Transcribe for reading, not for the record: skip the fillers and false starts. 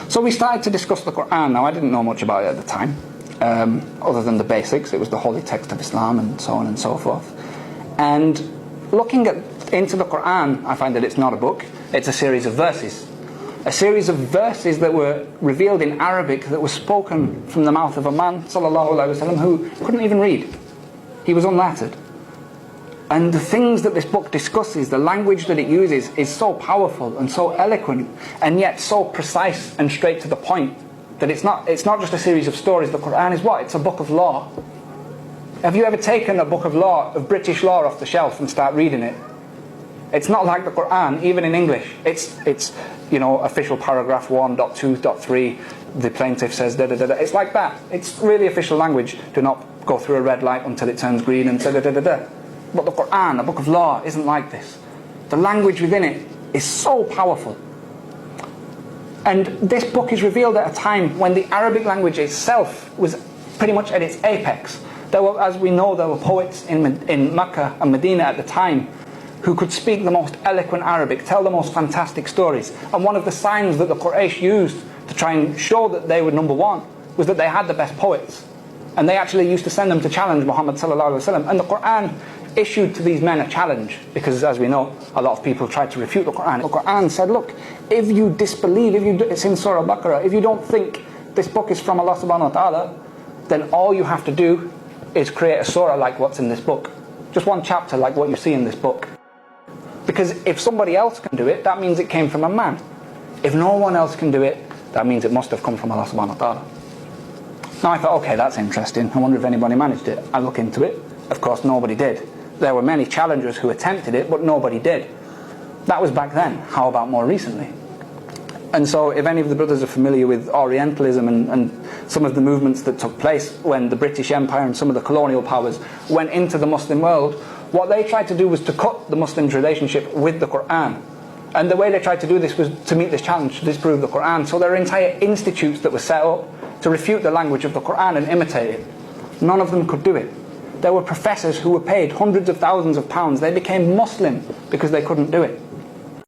So we started to discuss the Quran. Now, I didn't know much about it at the time, other than the basics. It was the holy text of Islam and so on and so forth. And looking into the Quran, I find that it's not a book. It's a series of verses. A series of verses that were revealed in Arabic, that was spoken from the mouth of a man, sallallahu alaihi wasallam, who couldn't even read. He was unlettered. And the things that this book discusses, the language that it uses, is so powerful and so eloquent, and yet so precise and straight to the point, that it's not just a series of stories. The Quran is what? It's a book of law. Have you ever taken a book of law, of British law, off the shelf and start reading it? It's not like the Quran, even in English. It's you know, official paragraph 1.2.3, the plaintiff says da da da da. It's like that. It's really official language. Do not go through a red light until it turns green and da da da da da. But the Quran, a book of law, isn't like this. The language within it is so powerful. And this book is revealed at a time when the Arabic language itself was pretty much at its apex. There were, as we know, there were poets in Mecca and Medina at the time who could speak the most eloquent Arabic, tell the most fantastic stories. And one of the signs that the Quraysh used to try and show that they were number one was that they had the best poets. And they actually used to send them to challenge Muhammad sallallahu alaihi wasallam. And the Quran issued to these men a challenge, because as we know, a lot of people tried to refute the Quran. The Quran said, look, if you disbelieve, it's in Surah Baqarah, if you don't think this book is from Allah subhanahu wa ta'ala, then all you have to do is create a surah like what's in this book. Just one chapter like what you see in this book. Because if somebody else can do it, that means it came from a man. If no one else can do it, that means it must have come from Allah subhanahu wa ta'ala. Now I thought, okay, that's interesting. I wonder if anybody managed it. I look into it. Of course, nobody did. There were many challengers who attempted it, but nobody did. That was back then. How about more recently? And so if any of the brothers are familiar with Orientalism and some of the movements that took place when the British Empire and some of the colonial powers went into the Muslim world, what they tried to do was to cut the Muslims' relationship with the Quran. And the way they tried to do this was to meet this challenge, to disprove the Quran. So there are entire institutes that were set up to refute the language of the Quran and imitate it. None of them could do it. There were professors who were paid hundreds of thousands of pounds. They became Muslim because they couldn't do it.